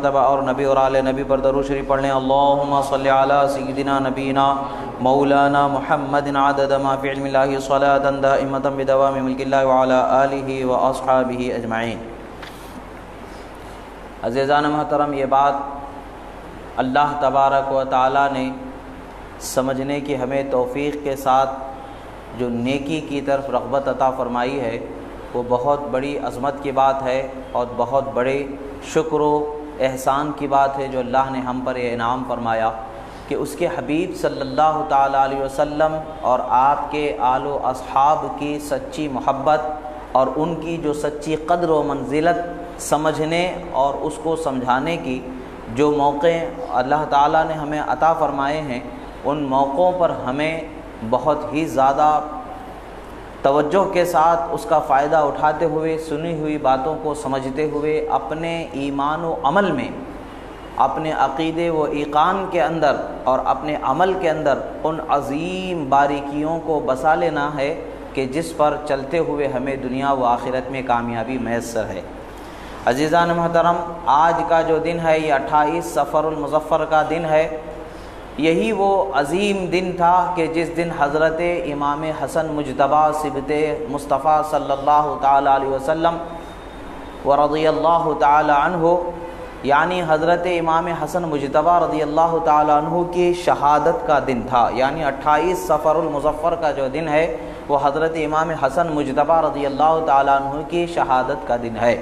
اور نبی اور آل نبی پر درود شریف پڑھ لیں۔ اللہم صلی علی سیدنا نبینا مولانا محمد عدد ما فی علم اللہ صلاۃ دائمۃ بدوام ملک اللہ وعلی آلہ واصحابہ اجمعین۔ عزیزان محترم، یہ بات اللہ تبارک و تعالی نے سمجھنے کی ہمیں توفیق کے ساتھ جو نیکی کی طرف رغبت عطا فرمائی ہے، وہ بہت بڑی عظمت کی بات ہے اور بہت بڑے شکر و احسان کی بات ہے جو اللہ نے ہم پر یہ انعام فرمایا کہ اس کے حبیب صلی اللہ تعالی علیہ وسلم اور آپ کے آل و اصحاب کی سچی محبت اور ان کی جو سچی قدر و منزلت سمجھنے اور اس کو سمجھانے کی جو موقع اللہ تعالیٰ نے ہمیں عطا فرمائے ہیں، ان موقعوں پر ہمیں بہت ہی زیادہ توجہ کے ساتھ اس کا فائدہ اٹھاتے ہوئے سنی ہوئی باتوں کو سمجھتے ہوئے اپنے ایمان و عمل میں، اپنے عقیدے و ایقان کے اندر اور اپنے عمل کے اندر ان عظیم باریکیوں کو بسا لینا ہے کہ جس پر چلتے ہوئے ہمیں دنیا و آخرت میں کامیابی میسر ہے۔ عزیزان محترم، آج کا جو دن ہے یہ 28 صفر المظفر کا دن ہے۔ یہی وہ عظیم دن تھا کہ جس دن حضرت امام حسن مجتبیٰ صبت مصطفیٰ صلی اللہ تعالی علیہ وسلم ورضی اللہ تعالی عنہ، یعنی حضرت امام حسن مجتبیٰ رضی اللہ تعالی عنہ کی شہادت کا دن تھا۔ یعنی 28 صفر المظفر کا جو دن ہے وہ حضرت امام حسن مجتبیٰ رضی اللہ تعالی عنہ کی شہادت کا دن ہے۔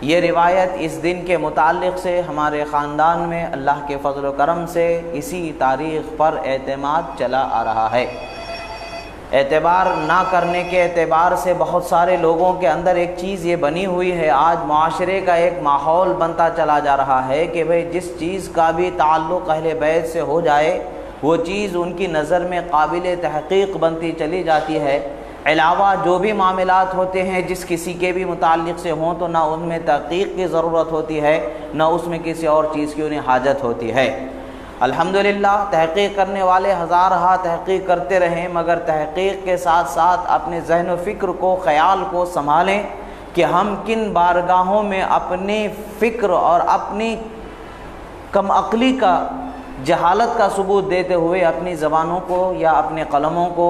یہ روایت اس دن کے متعلق سے ہمارے خاندان میں اللہ کے فضل و کرم سے اسی تاریخ پر اعتماد چلا آ رہا ہے۔ اعتبار نہ کرنے کے اعتبار سے بہت سارے لوگوں کے اندر ایک چیز یہ بنی ہوئی ہے، آج معاشرے کا ایک ماحول بنتا چلا جا رہا ہے کہ بھئی جس چیز کا بھی تعلق اہل بیت سے ہو جائے وہ چیز ان کی نظر میں قابل تحقیق بنتی چلی جاتی ہے۔ علاوہ جو بھی معاملات ہوتے ہیں جس کسی کے بھی متعلق سے ہوں تو نہ ان میں تحقیق کی ضرورت ہوتی ہے نہ اس میں کسی اور چیز کی انہیں حاجت ہوتی ہے۔ الحمدللہ تحقیق کرنے والے ہزارہا تحقیق کرتے رہیں، مگر تحقیق کے ساتھ ساتھ اپنے ذہن و فکر کو، خیال کو سنبھالیں کہ ہم کن بارگاہوں میں اپنی فکر اور اپنی کم عقلی کا، جہالت کا ثبوت دیتے ہوئے اپنی زبانوں کو یا اپنے قلموں کو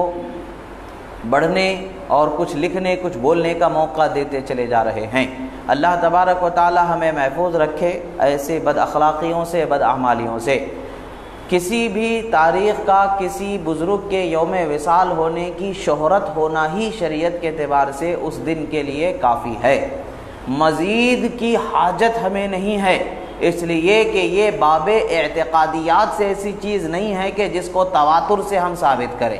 بڑھنے اور کچھ لکھنے، کچھ بولنے کا موقع دیتے چلے جا رہے ہیں۔ اللہ تبارک و تعالی ہمیں محفوظ رکھے ایسے بد اخلاقیوں سے، بد اعمالیوں سے۔ کسی بھی تاریخ کا کسی بزرگ کے یوم وصال ہونے کی شہرت ہونا ہی شریعت کے اعتبار سے اس دن کے لیے کافی ہے، مزید کی حاجت ہمیں نہیں ہے، اس لیے کہ یہ باب اعتقادیات سے ایسی چیز نہیں ہے کہ جس کو تواتر سے ہم ثابت کریں۔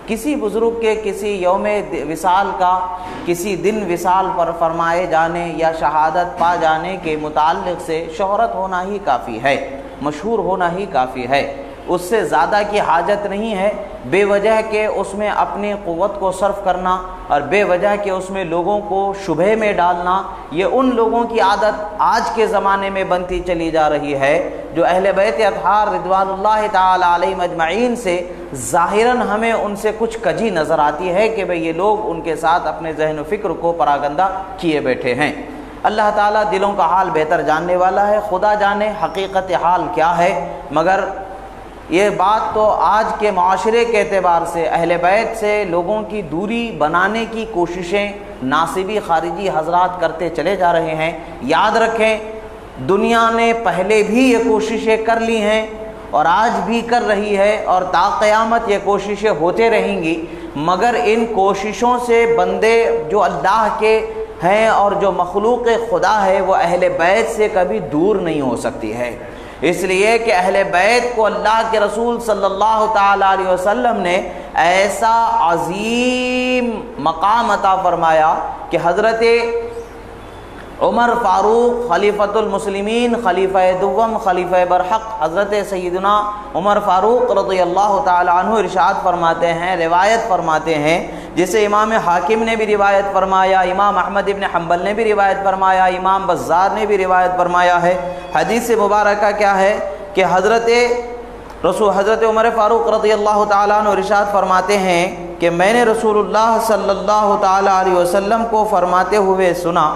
کسی بزرگ کے کسی یوم وصال کا، کسی دن وصال پر فرمائے جانے یا شہادت پا جانے کے متعلق سے شہرت ہونا ہی کافی ہے، مشہور ہونا ہی کافی ہے، اس سے زیادہ کی حاجت نہیں ہے۔ بے وجہ کہ اس میں اپنی قوت کو صرف کرنا اور بے وجہ کہ اس میں لوگوں کو شبہے میں ڈالنا، یہ ان لوگوں کی عادت آج کے زمانے میں بنتی چلی جا رہی ہے جو اہل بیت اطہار رضوان اللہ تعالی علیہم اجمعین سے ظاہراً ہمیں ان سے کچھ کجی نظر آتی ہے کہ بھئی یہ لوگ ان کے ساتھ اپنے ذہن و فکر کو پراگندہ کیے بیٹھے ہیں۔ اللہ تعالیٰ دلوں کا حال بہتر جاننے والا ہے، خدا جانے حقیقت حال کیا ہے، مگر یہ بات تو آج کے معاشرے کے اعتبار سے اہل بیت سے لوگوں کی دوری بنانے کی کوششیں ناصبی خارجی حضرات کرتے چلے جا رہے ہیں۔ یاد رکھیں دنیا نے پہلے بھی یہ کوششیں کر لی ہیں اور آج بھی کر رہی ہے اور تا قیامت یہ کوششیں ہوتے رہیں گی، مگر ان کوششوں سے بندے جو اللہ کے ہیں اور جو مخلوق خدا ہے وہ اہل بیت سے کبھی دور نہیں ہو سکتی ہے، اس لیے کہ اہل بیت کو اللہ کے رسول صلی اللہ تعالی علیہ وسلم نے ایسا عظیم مقام عطا فرمایا کہ حضرت عمر فاروق خلیفۃ المسلمین، خلیفہ دوم، خلیفہ برحق حضرت سیدنا عمر فاروق رضی اللہ تعالی عنہ ارشاد فرماتے ہیں، روایت فرماتے ہیں، جسے امام حاکم نے بھی روایت فرمایا، امام احمد ابن حنبل نے بھی روایت فرمایا، امام بزار نے بھی روایت فرمایا ہے۔ حدیث مبارکہ کیا ہے کہ حضرت عمر فاروق رضی اللہ تعالیٰ عنہ ارشاد فرماتے ہیں کہ میں نے رسول اللہ صلی اللہ تعالیٰ علیہ وسلم کو فرماتے ہوئے سنا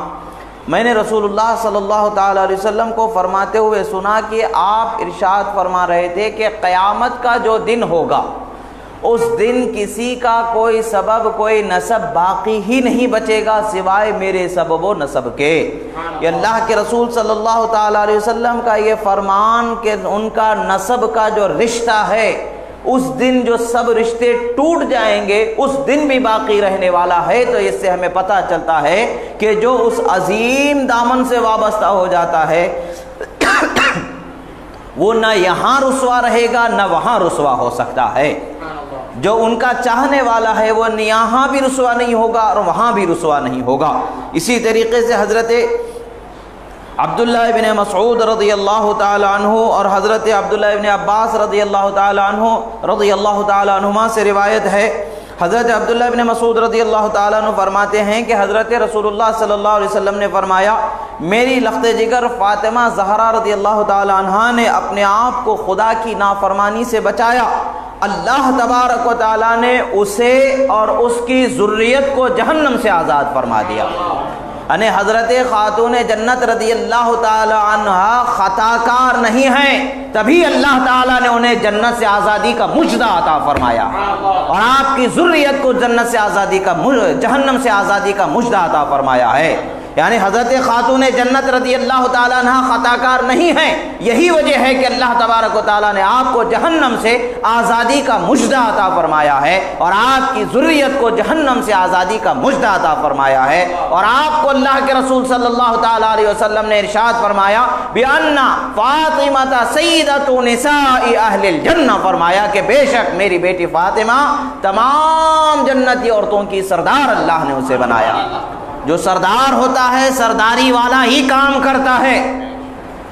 میں نے رسول اللہ صلی اللہ تعالیٰ علیہ وسلم کو فرماتے ہوئے سنا کہ آپ ارشاد فرما رہے تھے کہ قیامت کا جو دن ہوگا اس دن کسی کا کوئی سبب کوئی نسب باقی ہی نہیں بچے گا سوائے میرے سبب و نسب کے۔ یہ اللہ کے رسول صلی اللہ تعالیٰ علیہ وسلم کا یہ فرمان کہ ان کا نسب کا جو رشتہ ہے اس دن جو سب رشتے ٹوٹ جائیں گے اس دن بھی باقی رہنے والا ہے۔ تو اس سے ہمیں پتہ چلتا ہے کہ جو اس عظیم دامن سے وابستہ ہو جاتا ہے وہ نہ یہاں رسوا رہے گا نہ وہاں رسوا ہو سکتا ہے۔ جو ان کا چاہنے والا ہے وہ یہاں بھی رسوا نہیں ہوگا اور وہاں بھی رسوا نہیں ہوگا۔ اسی طریقے سے حضرت عبداللہ ابن مسعود رضی اللہ تعالی عنہ اور حضرت عبداللہ ابن عباس رضی اللہ تعالی عنہما سے روایت ہے۔ حضرت عبداللہ ابن مسعود رضی اللہ تعالیٰ عنہ فرماتے ہیں کہ حضرت رسول اللہ صلی اللہ علیہ وسلم نے فرمایا میری لخت جگر فاطمہ زہرا رضی اللہ تعالیٰ عنہا نے اپنے آپ کو خدا کی نافرمانی سے بچایا، اللہ تبارک و تعالیٰ نے اسے اور اس کی ذریت کو جہنم سے آزاد فرما دیا۔ یعنی حضرت خاتون جنت رضی اللہ تعالی عنہا خطا کار نہیں ہیں، تبھی اللہ تعالیٰ نے انہیں جنت سے آزادی کا مجدہ عطا فرمایا، اور آپ کی ذریت کو جنت سے آزادی کا جہنم سے آزادی کا مجدہ عطا فرمایا ہے۔ یعنی حضرت خاتون جنت رضی اللہ تعالیٰ عنہ خطا کار نہیں ہیں، یہی وجہ ہے کہ اللہ تبارک و تعالیٰ نے آپ کو جہنم سے آزادی کا مجدہ عطا فرمایا ہے، اور آپ کی ذریت کو جہنم سے آزادی کا مجدہ عطا فرمایا ہے۔ اور آپ کو اللہ کے رسول صلی اللہ تعالیٰ علیہ وسلم نے ارشاد فرمایا بِأَنَّ فاطمہ سیدۃ نساء اہل الجنہ، فرمایا کہ بے شک میری بیٹی فاطمہ تمام جنتی عورتوں کی سردار اللہ نے اسے بنایا۔ جو سردار ہوتا ہے سرداری والا ہی کام کرتا ہے،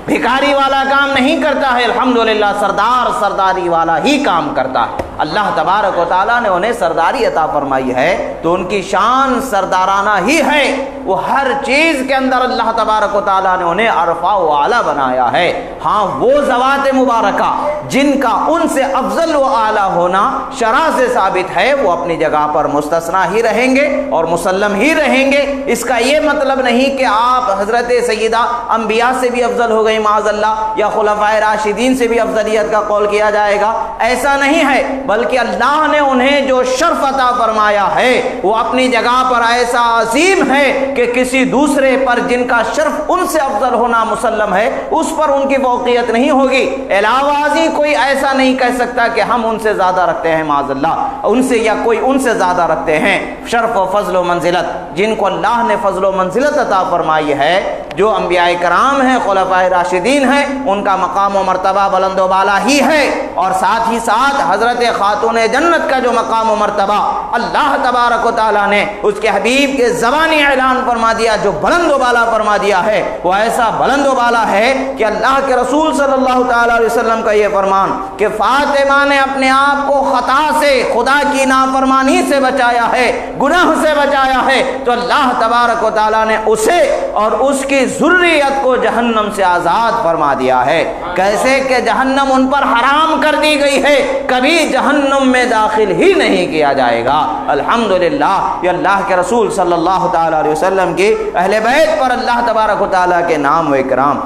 بھکاری والا کام نہیں کرتا ہے۔ الحمدللہ سردار سرداری والا ہی کام کرتا ہے۔ اللہ تبارک و تعالیٰ نے انہیں سرداری عطا فرمائی ہے تو ان کی شان سردارانہ ہی ہے، وہ ہر چیز کے اندر اللہ تبارک و تعالیٰ نے انہیں عرفہ و اعلیٰ بنایا ہے۔ ہاں وہ ذوات مبارکہ جن کا ان سے افضل و اعلیٰ ہونا شرع سے ثابت ہے وہ اپنی جگہ پر مستثنیٰ ہی رہیں گے اور مسلم ہی رہیں گے۔ اس کا یہ مطلب نہیں کہ آپ حضرت سیدہ انبیاء سے بھی افضل ہو گئی معاذ اللہ، یا خلفائے راشدین سے بھی افضلیت کا قول کیا جائے گا، ایسا نہیں ہے، بلکہ اللہ نے انہیں جو شرف عطا فرمایا ہے وہ اپنی جگہ پر ایسا عظیم ہے کہ کسی دوسرے پر جن کا شرف ان سے افضل ہونا مسلم ہے اس پر ان کی فوقیت نہیں ہوگی۔ علاوہ ازیں کوئی ایسا نہیں کہہ سکتا کہ ہم ان سے زیادہ رکھتے ہیں معاذ اللہ، ان سے یا کوئی ان سے زیادہ رکھتے ہیں۔ شرف و فضل و منزلت جن کو اللہ نے فضل و منزلت عطا فرمائی ہے، جو انبیاء کرام ہیں خلفائے راشدین ہیں، ان کا مقام و مرتبہ بلند و بالا ہی ہے، اور ساتھ ہی ساتھ حضرت خاتون جنت کا جو مقام و مرتبہ اللہ تبارک و تعالیٰ نے اس کے حبیب کے زبانی اعلان فرما دیا، جو بلند و بالا فرما دیا ہے، وہ ایسا بلند و بالا ہے کہ اللہ کے رسول صلی اللہ تعالیٰ علیہ وسلم کا یہ فرمان کہ فاطمہ نے اپنے آپ کو خطا سے، خدا کی نافرمانی سے بچایا ہے، گناہ سے بچایا ہے، تو اللہ تبارک و تعالیٰ نے اسے اور اس کی ذریت کو جہنم سے آزاد فرما دیا ہے۔ کیسے کہ جہنم ان پر حرام کر دی گئی ہے، کبھی جہنم میں داخل ہی نہیں کیا جائے گا۔ الحمدللہ یہ اللہ کے رسول صلی اللہ تعالیٰ علیہ وسلم کی اہل بیت پر اللہ تبارک و تعالیٰ کے نام و اکرام۔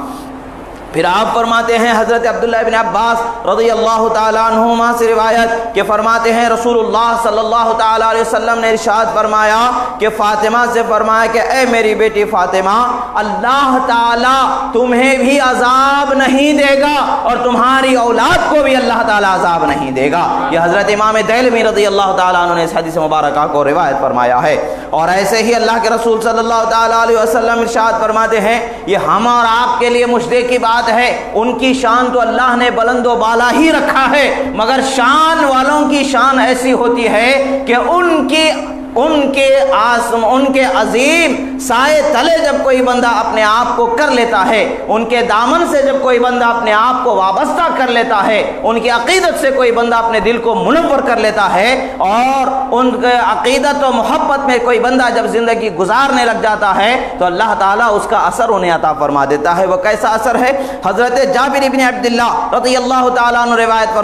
پھر آپ فرماتے ہیں حضرت عبداللہ ابن عباس رضی اللہ تعالیٰ عنہما سے روایت کہ فرماتے ہیں رسول اللہ صلی اللہ تعالیٰ علیہ وسلم نے ارشاد فرمایا کہ فاطمہ سے فرمایا کہ اے میری بیٹی فاطمہ، اللہ تعالیٰ تمہیں بھی عذاب نہیں دے گا اور تمہاری اولاد کو بھی اللہ تعالیٰ عذاب نہیں دے گا۔ یہ حضرت امام دہلوی رضی اللہ تعالیٰ عنہ نے اس حدیث مبارکہ کو روایت فرمایا ہے۔ اور ایسے ہی اللہ کے رسول صلی اللہ تعالیٰ علیہ وسلم ارشاد فرماتے ہیں، یہ ہم اور آپ کے لیے مجدے کی بات ہے، ان کی شان تو اللہ نے بلند و بالا ہی رکھا ہے، مگر شان والوں کی شان ایسی ہوتی ہے کہ ان کے عظیم سائے تلے جب کوئی بندہ اپنے آپ کو کر لیتا ہے، ان کے دامن سے جب کوئی بندہ اپنے آپ کو وابستہ کر لیتا ہے، ان کی عقیدت سے کوئی بندہ اپنے دل کو منور کر لیتا ہے، اور ان کے عقیدت و محبت میں کوئی بندہ جب زندگی گزارنے لگ جاتا ہے تو اللہ تعالیٰ اس کا اثر انہیں عطا فرما دیتا ہے۔ وہ کیسا اثر ہے؟ حضرت جابر بن عبداللہ رضی اللہ تعالیٰ عنہ روایت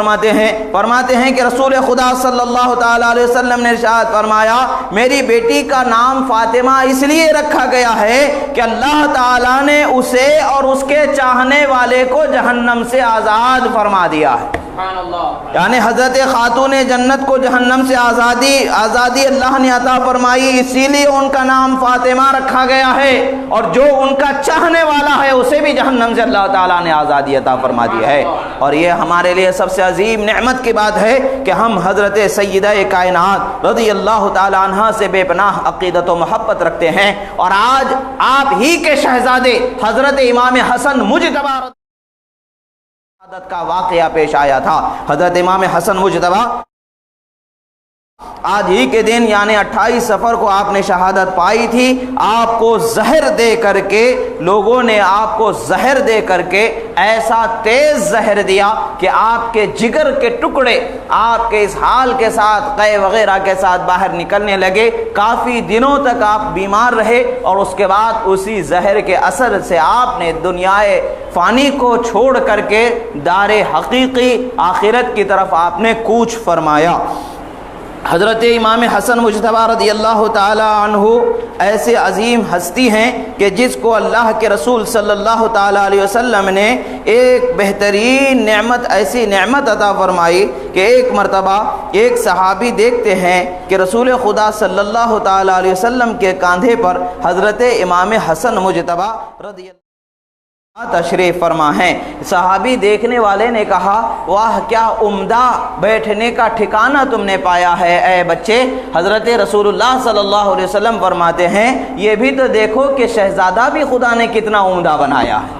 فرماتے ہیں کہ رسول خدا صلی اللہ تعالیٰ علیہ وسلم نے ارشاد فرمایا میری بیٹی کا نام فاطمہ اس لیے رکھا گیا ہے کہ اللہ تعالیٰ نے اسے اور اس کے چاہنے والے کو جہنم سے آزاد فرما دیا ہے۔ یعنی حضرت خاتون جنت کو جہنم سے آزادی اللہ نے عطا فرمائی، اسی لیے ان کا نام فاطمہ رکھا گیا ہے، اور جو ان کا چاہنے والا ہے اسے بھی جہنم سے اللہ تعالیٰ نے آزادی عطا فرما دی ہے۔ اور یہ ہمارے لیے سب سے عظیم نعمت کی بات ہے کہ ہم حضرت سیدہ کائنات رضی اللہ تعالیٰ عنہ سے بے پناہ عقیدت و محبت رکھتے ہیں، اور آج آپ ہی کے شہزادے حضرت امام حسن مجتبی کا واقعہ پیش آیا تھا۔ حضرت امام حسن مجتبی آج ہی کے دن یعنی 28 صفر کو آپ نے شہادت پائی تھی۔ آپ کو زہر دے کر کے لوگوں نے آپ کو زہر دے کر کے ایسا تیز زہر دیا کہ آپ کے جگر کے ٹکڑے آپ کے اس حال کے ساتھ قے وغیرہ کے ساتھ باہر نکلنے لگے۔ کافی دنوں تک آپ بیمار رہے، اور اس کے بعد اسی زہر کے اثر سے آپ نے دنیائے فانی کو چھوڑ کر کے دار حقیقی آخرت کی طرف آپ نے کوچ فرمایا۔ حضرت امام حسن مجتبی رضی اللہ تعالی عنہ ایسے عظیم ہستی ہیں کہ جس کو اللہ کے رسول صلی اللہ تعالی علیہ وسلم نے ایک بہترین نعمت، ایسی نعمت عطا فرمائی کہ ایک مرتبہ ایک صحابی دیکھتے ہیں کہ رسول خدا صلی اللہ تعالی علیہ وسلم کے کاندھے پر حضرت امام حسن مجتبی رضی اللہ تشریف فرما ہیں۔ صحابی دیکھنے والے نے کہا واہ کیا عمدہ بیٹھنے کا ٹھکانہ تم نے پایا ہے اے بچے۔ حضرت رسول اللہ صلی اللہ علیہ وسلم فرماتے ہیں یہ بھی تو دیکھو کہ شہزادہ بھی خدا نے کتنا عمدہ بنایا ہے،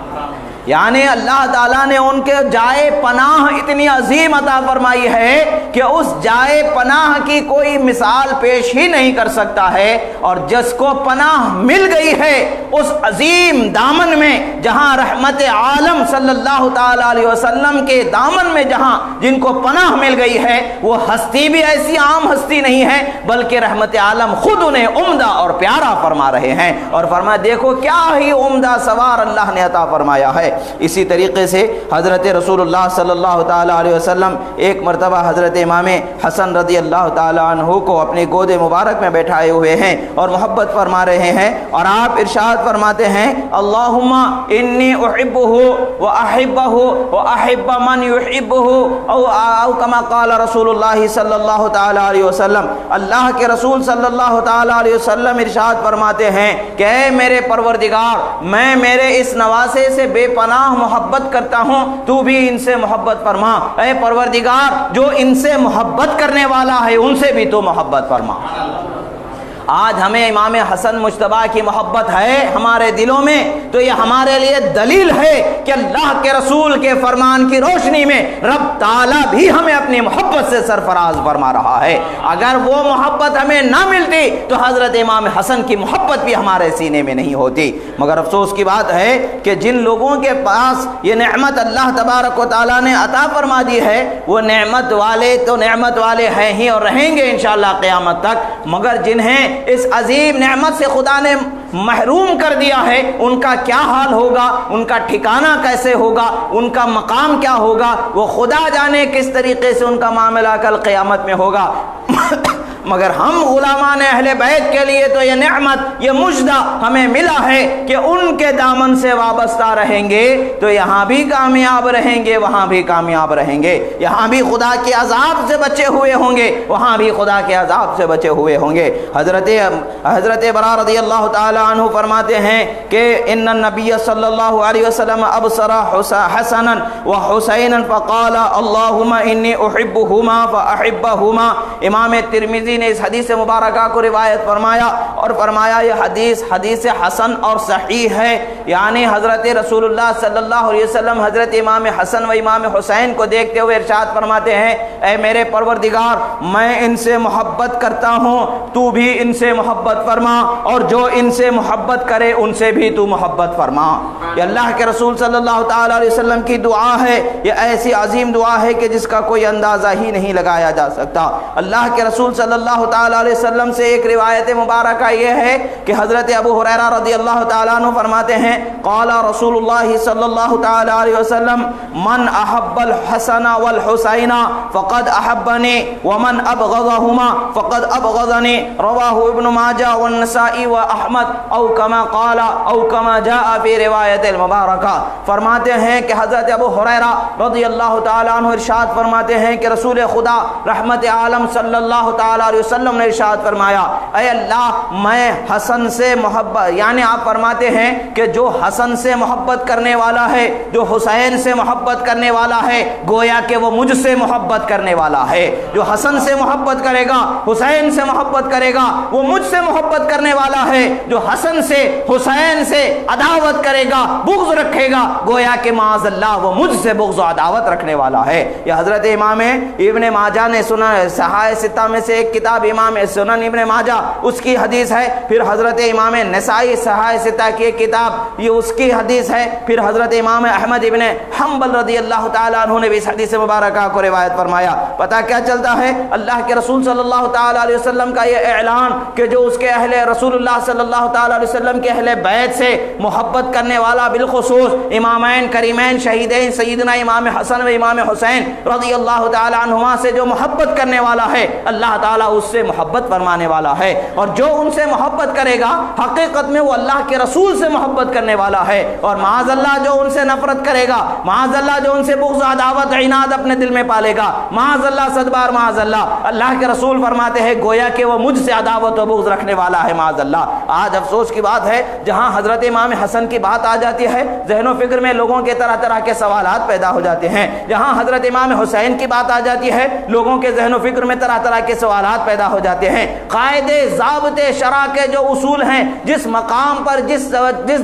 یعنی اللہ تعالیٰ نے ان کے جائے پناہ اتنی عظیم عطا فرمائی ہے کہ اس جائے پناہ کی کوئی مثال پیش ہی نہیں کر سکتا ہے۔ اور جس کو پناہ مل گئی ہے اس عظیم دامن میں، جہاں رحمت عالم صلی اللہ تعالی علیہ وسلم کے دامن میں جہاں جن کو پناہ مل گئی ہے، وہ ہستی بھی ایسی عام ہستی نہیں ہے، بلکہ رحمت عالم خود انہیں عمدہ اور پیارا فرما رہے ہیں، اور فرمایا دیکھو کیا ہی عمدہ سوار اللہ نے عطا فرمایا ہے۔ اسی طریقے سے حضرت رسول اللہ صلی اللہ تعالی علیہ وسلم ایک مرتبہ حضرت امام حسن رضی اللہ تعالی عنہ کو اپنی گود مبارک میں بیٹھائے ہوئے ہیں اور محبت فرما رہے ہیں، اور آپ ارشاد فرماتے ہیں اللہم انی احبہ واحبہ واحب من یحبہ او کما قال رسول اللہ صلی اللہ تعالی علیہ وسلم۔ اللہ کے رسول صلی اللہ تعالی علیہ وسلم ارشاد فرماتے ہیں کہ اے میرے پروردگار، میں میرے اس نواسے سے بے پناہ محبت کرتا ہوں، تو بھی ان سے محبت فرما۔ اے پروردگار، جو ان سے محبت کرنے والا ہے ان سے بھی تو محبت فرما۔ آج ہمیں امام حسن مجتبی کی محبت ہے ہمارے دلوں میں، تو یہ ہمارے لیے دلیل ہے کہ اللہ کے رسول کے فرمان کی روشنی میں رب تعالیٰ بھی ہمیں اپنی محبت سے سرفراز فرما رہا ہے۔ اگر وہ محبت ہمیں نہ ملتی تو حضرت امام حسن کی محبت بھی ہمارے سینے میں نہیں ہوتی۔ مگر افسوس کی بات ہے کہ جن لوگوں کے پاس یہ نعمت اللہ تبارک و تعالیٰ نے عطا فرما دی ہے، وہ نعمت والے تو نعمت والے ہیں ہی اور رہیں گے انشاءاللہ قیامت تک، مگر جنہیں اس عظیم نعمت سے خدا نے محروم کر دیا ہے، ان کا کیا حال ہوگا، ان کا ٹھکانہ کیسے ہوگا، ان کا مقام کیا ہوگا، وہ خدا جانے کس طریقے سے ان کا معاملہ کل قیامت میں ہوگا۔ مگر ہم غلامان اہل بیت کے لیے تو یہ نعمت، یہ مجدہ ہمیں ملا ہے کہ ان کے دامن سے وابستہ رہیں گے تو یہاں بھی کامیاب رہیں گے، وہاں بھی کامیاب رہیں گے، یہاں بھی خدا کے عذاب سے بچے ہوئے ہوں گے، وہاں بھی خدا کے عذاب سے بچے ہوئے ہوں گے۔ حضرت برا رضی اللہ تعالی عنہ فرماتے ہیں کہ ان النبی صلی اللہ علیہ وسلم ابصر حسنا وحسینا فقال اللہم انی احبہما فاحبہما۔ امام ترمذی نے اس حدیث مبارکہ کو روایت فرمایا اور فرمایا یہ حدیث حسن اور صحیح ہے، یعنی حضرت رسول اللہ صلی اللہ علیہ وسلم حضرت امام حسن و امام حسین کو دیکھتے ہوئے ارشاد فرماتے ہیں اے میرے پروردگار، میں ان سے محبت کرتا ہوں، تو بھی ان سے محبت فرما، اور جو ان سے محبت کرے ان سے بھی تو محبت فرما۔ یہ اللہ کے رسول صلی اللہ تعالی علیہ وسلم کی دعا ہے، یہ ایسی عظیم دعا ہے کہ جس کا کوئی اندازہ ہی نہیں لگایا جا سکتا۔ اللہ کے رسول صلی اللہ تعالی علیہ وسلم سے ایک روایت مبارکہ یہ ہے کہ حضرت ابو ہریرہ رضی اللہ تعالیٰ عنہ فرماتے ہیں قال رسول اللہ صلی اللہ تعالی علیہ وسلم من احب الحسن والحسین فقد احبنی ومن ابغضہما فقد ابغضنی رواہ ابن ماجہ والنسائی واحمد او کما قال او کما جاء فی روایت المبارکہ۔ فرماتے ہیں کہ حضرت ابو ہریرہ رضی اللہ تعالیٰ عنہ ارشاد فرماتے ہیں کہ رسول خدا رحمت عالم صلی اللہ تعالیٰ علیہ وسلم نے ارشاد فرمایا اے اللہ میں حسن سے محبت، یعنی آپ فرماتے ہیں کہ جو حسن سے محبت کرنے والا ہے، جو حسین سے محبت کرنے والا ہے، گویا کہ وہ مجھ سے محبت کرنے والا ہے۔ جو حسن سے محبت کرے گا، حسین سے محبت کرے گا، وہ مجھ سے محبت کرنے والا ہے۔ جو حسن سے حسین سے عداوت کرے گا، بغض رکھے گا، گویا کہ معاذ اللہ وہ مجھ سے بغض و عداوت رکھنے والا ہے۔ یہ حضرت امام ابن ماجہ نے سنا، صحائح ستہ میں سے ایک کتاب امام سنن ابن ماجہ، اس کی حدیث ہے۔ پھر حضرت امام نسائی صحائح ستہ کی ایک کتاب، یہ اس کی حدیث ہے۔ پھر حضرت امام احمد ابن حنبل رضی اللہ تعالیٰ عنہ نے بھی اس حدیث مبارکہ کو روایت فرمایا۔ پتہ کیا چلتا ہے؟ اللہ کے رسول صلی اللہ تعالیٰ علیہ وسلم کا یہ اعلان کہ جو اس کے اہل رسول اللہ صلی اللہ تعالیٰ علیہ وسلم کے اہل بیت سے محبت کرنے والا، بالخصوص امامین کریمین شہیدین سیدنا امام حسن و امام حسین رضی اللہ تعالیٰ عنہما سے جو محبت کرنے والا ہے، اللہ تعالیٰ اس سے محبت فرمانے والا ہے۔ اور جو ان سے محبت کرے گا حقیقت میں وہ اللہ کے رسول سے محبت کرنے والا ہے۔ اور معاذ اللہ جو ان سے نفرت کرے گا، معاذ اللہ جو ان سے بغض عداوت عناد اپنے دل میں پالے گا، معاذ اللہ صدبار معاذ اللہ کے رسول فرماتے ہیں گویا کہ وہ مجھ سے عداوت و بغض رکھنے والا ہے، معاذ اللہ۔ آج افسوس کی بات ہے جہاں حضرت امام حسن کی بات آ جاتی ہے، ذہن و فکر میں لوگوں کے طرح طرح کے سوالات پیدا ہو جاتے ہیں۔ جہاں حضرت امام حسین کی بات آ جاتی ہے، لوگوں کے ذہن و فکر میں طرح طرح کے سوالات پیدا ہو جاتے ہیں۔ قاعدے ضابطے شرع کے جو اصول ہیں، جس مقام پر جس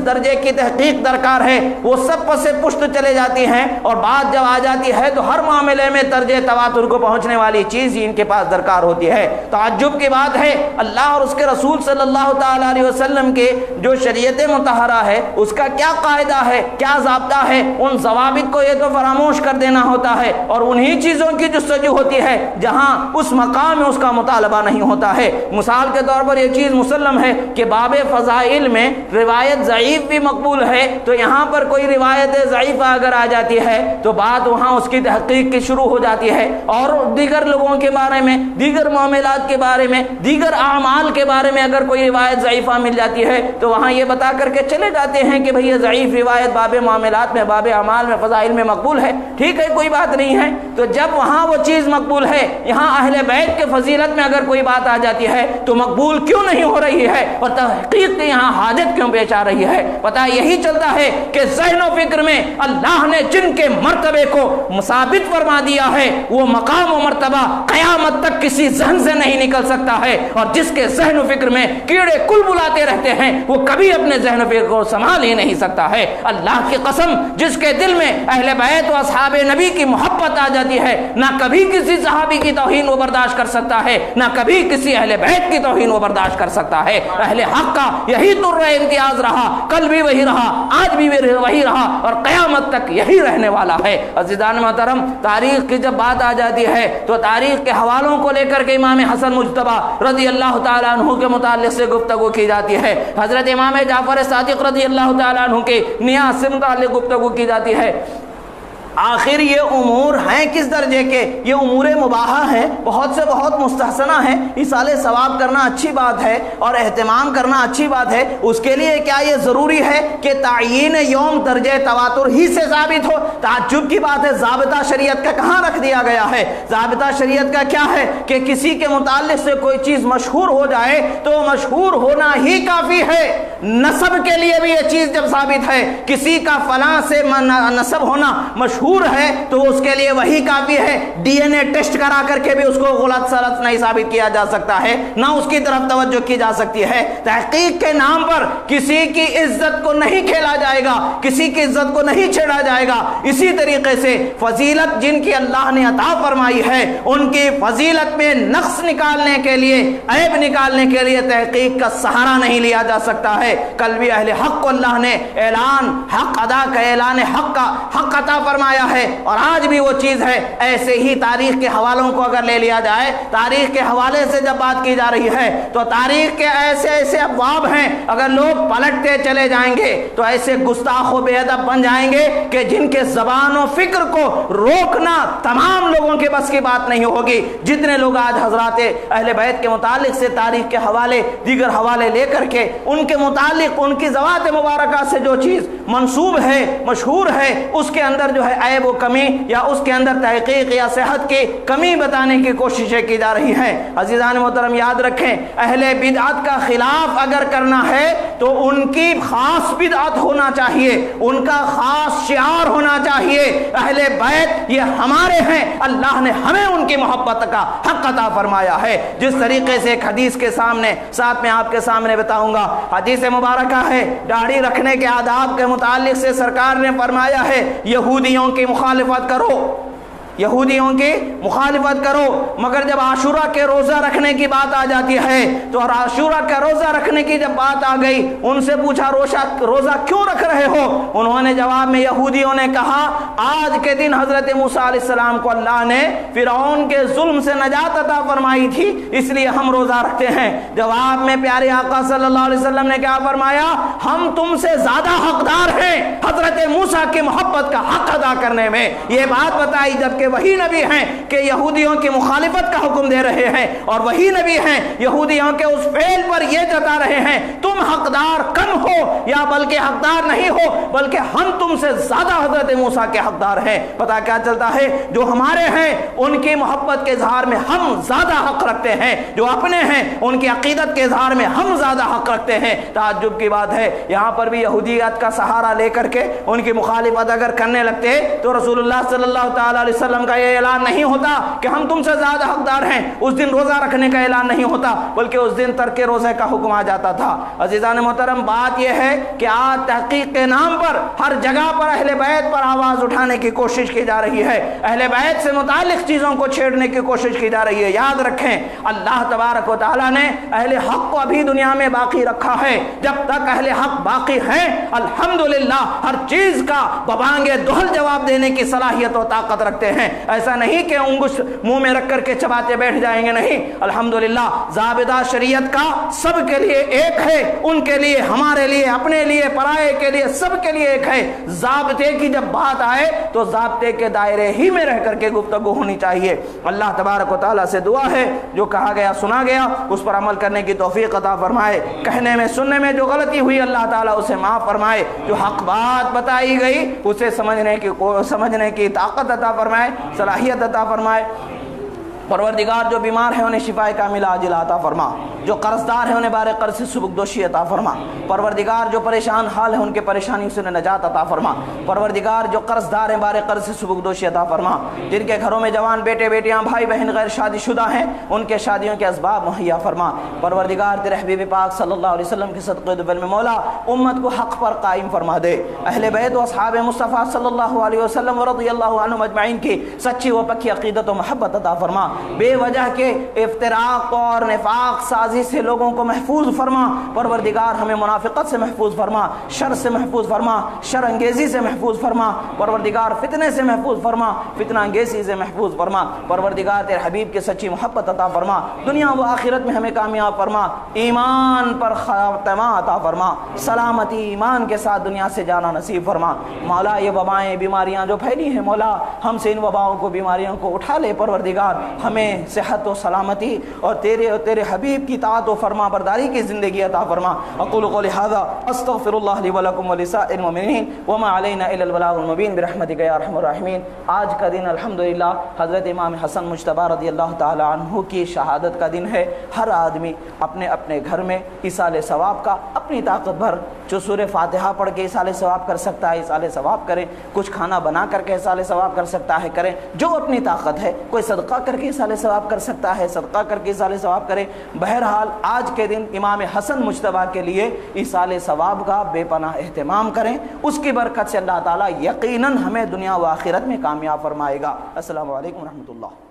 درجے کی تحقیق درکار ہے، وہ سب پس پشت چلے جاتی ہیں، اور بات جب آ جاتی ہے تو ہر معاملے میں درجے تواتر کو پہنچنے والی چیز ہی ان کے پاس درکار ہوتی ہے۔ تعجب کی بات ہے اللہ اور اس کے رسول صلی اللہ تعالیٰ علیہ وسلم کے جو شریعت مطہرہ ہے، اس کا کیا قاعدہ ہے، کیا ضابطہ ہے، ان ضوابط کو یہ تو فراموش کر دینا ہوتا ہے، اور انہی چیزوں کی جستجو ہوتی ہے جہاں اس مقام میں اس کا مطالبہ نہیں ہوتا ہے۔ مثال کے طور پر یہ چیز مسلم ہے کہ باب فضائل میں روایت ضعیف بھی مقبول ہے، تو یہاں پر کوئی روایت ضعیفہ اگر آ جاتی ہے تو بات وہاں اس کی تحقیق کی شروع ہو جاتی ہے، اور دیگر لوگوں کے بارے میں، دیگر معاملات کے بارے میں، دیگر اعمال کے بارے میں اگر کوئی روایت ضعیفہ مل جاتی ہے تو وہاں یہ بتا کر کے چلے جاتے ہیں کہ بھئی یہ ضعیف روایت باب معاملات میں، باب اعمال میں، فضائل میں مقبول ہے، ٹھیک ہے کوئی بات نہیں ہے۔ تو جب وہاں وہ چیز مقبول ہے، یہاں اہل بیت کے فضیلت میں اگر کوئی بات آ جاتی ہے تو مقبول کیوں نہیں ہو رہی ہے، اور تحقیق کی یہاں حاجت کیوں پیش آ رہی ہے؟ پتہ یہی چلتا ہے کہ ذہن و فکر میں اللہ نے جن کے مرتبے کو ثابت فرما دیا ہے، وہ مقام و مرتبہ قیامت تک کسی ذہن سے نہیں نکل سکتا ہے، اور جس کے ذہن و فکر میں کیڑے کل بلاتے رہتے ہیں وہ کبھی اپنے ذہن و فکر کو سنبھال ہی نہیں سکتا ہے۔ اللہ کی قسم، جس کے دل میں اہل بیت و اصحاب نبی کی محبت آ جاتی ہے، نہ کبھی کسی صحابی کی توہین وہ برداشت کر سکتا ہے، نہ کبھی کسی اہل بیت کی توہین وہ برداشت کر سکتا ہے۔ اہل حق کا یہی طر امتیاز رہا، کل بھی وہی رہا، آج بھی وہی رہا، اور قیامت تک یہی رہنے والا ہے۔ عزیزان محترم، تاریخ کی جب بات آ جاتی ہے تو تاریخ کے حوالوں کو لے کر کے امام حسن مجتبی رضی اللہ تعالیٰ عنہ کے متعلق سے گفتگو کی جاتی ہے، حضرت امام جعفر صادق رضی اللہ تعالیٰ عنہ کے نیاز سے متعلق گفتگو کی جاتی ہے۔ آخر یہ امور ہیں کس درجے کے؟ یہ امور مباحہ ہیں، بہت سے بہت مستحسنہ ہیں۔ ایصال ثواب کرنا اچھی بات ہے اور اہتمام کرنا اچھی بات ہے، اس کے لیے کیا یہ ضروری ہے کہ تعیین یوم درجہ تواتر ہی سے ثابت ہو؟ تعجب کی بات ہے، ضابطہ شریعت کا کہاں رکھ دیا گیا ہے؟ ضابطہ شریعت کا کیا ہے کہ کسی کے متعلق سے کوئی چیز مشہور ہو جائے تو مشہور ہونا ہی کافی ہے۔ نسب کے لیے بھی یہ چیز جب ثابت ہے، کسی کا فلاں سے نسب ہونا مشہور ہے تو اس کے لیے وہی کافی ہے۔ ڈی این اے ٹیسٹ کرا کر کے بھی اس کو غلط سلط نہیں ثابت کیا جا سکتا ہے، نہ اس کی طرف توجہ کی جا سکتی ہے۔ تحقیق کے نام پر کسی کی عزت کو نہیں کھیلا جائے گا، کسی کی عزت کو نہیں چھیڑا جائے گا۔ اسی طریقے سے فضیلت جن کی اللہ نے عطا فرمائی ہے، ان کی فضیلت میں نقص نکالنے کے لیے، عیب نکالنے کے لیے تحقیق کا سہارا نہیں لیا جا سکتا ہے۔ کل بھی اہل حق کو اللہ نے اعلان حق ادا کا، اعلان حق کا حق عطا فرمایا فرمایا ہے اور آج بھی وہ چیز ہے۔ ایسے ہی تاریخ کے حوالوں کو اگر لے لیا جائے، تاریخ کے حوالے سے جب بات کی جا رہی ہے تو تاریخ کے ایسے ایسے ابواب ہیں، اگر لوگ پلٹتے چلے جائیں گے تو ایسے گستاخ و بے ادب بن جائیں گے کہ جن کے زبان و فکر کو روکنا تمام لوگوں کے بس کی بات نہیں ہوگی۔ جتنے لوگ آج حضرات اہل بیت کے متعلق سے تاریخ کے حوالے، دیگر حوالے لے کر کے ان کے متعلق ان کی ذوات مبارکہ سے جو چیز منسوب ہے، مشہور ہے، اس کے اندر جو ہے عیب و کمی یا اس کے اندر تحقیق یا صحت کی کمی بتانے کی کوششیں کی جا رہی ہیں۔ عزیزان محترم یاد رکھیں، اہل بدعت کا خلاف اگر کرنا ہے تو ان کی خاص بدعت ہونا چاہیے، ان کا خاص شعار ہونا چاہیے۔ اہل بیت یہ ہمارے ہیں، اللہ نے ہمیں ان کی محبت کا حق عطا فرمایا ہے۔ جس طریقے سے ایک حدیث کے سامنے ساتھ میں آپ کے سامنے بتاؤں گا، حدیث مبارکہ ہے، داڑھی رکھنے کے آداب کے متعلق سے سرکار نے فرمایا ہے یہودیوں کی مخالفت کرو، یہودیوں کی مخالفت کرو، مگر جب عاشورہ کے روزہ رکھنے کی بات آ جاتی ہے تو عاشورہ کا روزہ رکھنے کی جب بات آ گئی، ان سے پوچھا روزہ کیوں رکھ رہے ہو؟ انہوں نے جواب میں، یہودیوں نے کہا آج کے دن حضرت موسیٰ علیہ السلام کو اللہ نے فرعون کے ظلم سے نجات عطا فرمائی تھی، اس لیے ہم روزہ رکھتے ہیں۔ جواب میں پیارے آقا صلی اللہ علیہ وسلم نے کیا فرمایا؟ ہم تم سے زیادہ حقدار ہیں حضرت موسیٰ کی محبت کا حق ادا کرنے میں۔ یہ بات بتائی جبکہ وہی نبی ہیں کہ یہودیوں کی مخالفت کا حکم دے رہے ہیں، اور وہی نبی ہیں یہودیوں کے اس فعل پر یہ جتا رہے ہیں تم حقدار کم ہو، یا بلکہ حقدار نہیں ہو بلکہ ہم تم سے زیادہ حضرت موسیٰ کے حقدار ہیں۔ پتہ کیا چلتا ہے؟ جو ہمارے ہیں ان کی محبت کے اظہار میں ہم زیادہ حق رکھتے ہیں، جو اپنے ہیں ان کی عقیدت کے اظہار میں ہم زیادہ حق رکھتے ہیں۔ تعجب کی بات ہے، یہاں پر بھی یہودیت کا سہارا لے کر کے ان کی مخالفت اگر کرنے لگتے تو رسول اللہ صلی اللہ تعالی علیہ وسلم کا یہ اعلان نہیں ہوتا کہ ہم تم سے زیادہ حقدار ہیں، اس دن روزہ رکھنے کا اعلان نہیں ہوتا، بلکہ اس دن ترک روزے کا حکم آ جاتا تھا۔ عزیزان محترم، بات یہ ہے کہ آج تحقیق کے نام پر ہر جگہ پر اہل بیت پر آواز اٹھانے کی کوشش کی جا رہی ہے، اہل بیت سے متعلق چیزوں کو چھیڑنے کی کوشش کی جا رہی ہے۔ یاد رکھیں، اللہ تبارک و تعالیٰ نے اہل حق کو ابھی دنیا میں باقی رکھا ہے۔ جب تک اہل حق باقی ہیں الحمدللہ ہر چیز کا ببانگے دہل جواب دینے کی صلاحیت و طاقت رکھتے ہیں۔ ایسا نہیں کہ انگشت منہ میں رکھ کر کے چباتے بیٹھ جائیں گے، نہیں، الحمدللہ ضابطہ شریعت کا سب کے لیے ایک ہے، ان کے لیے، ہمارے لیے، اپنے لیے، پرائے کے لیے، سب کے لیے ایک ہے۔ ضابطے کی جب بات آئے تو ضابطے کے دائرے ہی میں رہ کر کے گفتگو ہونی چاہیے۔ اللہ تبارک و تعالیٰ سے دعا ہے جو کہا گیا سنا گیا اس پر عمل کرنے کی توفیق عطا فرمائے، کہنے میں سننے میں جو غلطی ہوئی اللہ تعالیٰ اسے معاف فرمائے، جو حق بات بتائی گئی اسے سمجھنے کی طاقت عطا فرمائے، صلاحیت عطا فرمائے۔ پروردگار جو بیمار ہیں انہیں شفائے کاملہ عاجلہ عطا فرما، جو قرضدار ہیں انہیں بار قرض سے سبکدوشی عطا فرما۔ پروردگار جو پریشان حال ہیں ان کے پریشانی سے نجات عطا فرما۔ پروردگار جو قرضدار ہیں بار قرض سے سبکدوشی عطا فرما۔ جن کے گھروں میں جوان بیٹے بیٹیاں بھائی بہن غیر شادی شدہ ہیں ان کے شادیوں کے اسباب مہیا فرما۔ پروردگار تیرے حبیب پاک صلی اللہ علیہ وسلم کے صدقے دبل میں مولا امت کو حق پر قائم فرما دے۔ اہل بیت و اصحاب مصطفیٰ صلی اللہ علیہ وسلم ورضی اللہ عنہم اجمعین کی سچی و پکی عقیدت و محبت عطا فرما۔ بے وجہ کے افتراق اور نفاق سازی سے لوگوں کو محفوظ فرما۔ پروردگار ہمیں منافقت سے محفوظ فرما، شر سے محفوظ فرما، شر انگیزی سے محفوظ فرما۔ پروردگار فتنے سے محفوظ فرما، فتنہ انگیزی سے محفوظ فرما۔ پروردگار تیرے حبیب کی سچی محبت عطا فرما، دنیا و آخرت میں ہمیں کامیاب فرما، ایمان پر خاتمہ عطا فرما، سلامتی ایمان کے ساتھ دنیا سے جانا نصیب فرما۔ مولا یہ وبائیں بیماریاں جو پھیلی ہیں مولا ہم سے ان وباؤں کو بیماریوں کو اٹھا لے۔ پروردگار ہمیں صحت و سلامتی اور تیرے حبیب کی طاعت و فرما برداری کی زندگی عطا فرما۔ اقول قولی ھذا استغفر اللہ لی ولکم ولسائر المؤمنین وما علینا الا البلاغ المبین برحمتک یا ارحم الراحمین۔ آج کا دن الحمدللہ حضرت امام حسن مجتبی رضی اللہ تعالی عنہ کی شہادت کا دن ہے۔ ہر آدمی اپنے اپنے گھر میں ایصال ثواب کا اپنی طاقت بھر جو سورہ فاتحہ پڑھ کے ایصال ثواب کر سکتا ہے ایصال ثواب کریں، کچھ کھانا بنا کر کے ایصال ثواب کر سکتا ہے کریں، جو اپنی طاقت ہے، کوئی صدقہ کر کے ایصال ثواب کر سکتا ہے صدقہ کر کے ایصال ثواب کریں۔ بہرحال آج کے دن امام حسن مجتبی کے لیے ایصال ثواب کا بے پناہ اہتمام کریں، اس کی برکت سے اللہ تعالیٰ یقیناً ہمیں دنیا و آخرت میں کامیاب فرمائے گا۔ السلام علیکم ورحمۃ اللہ۔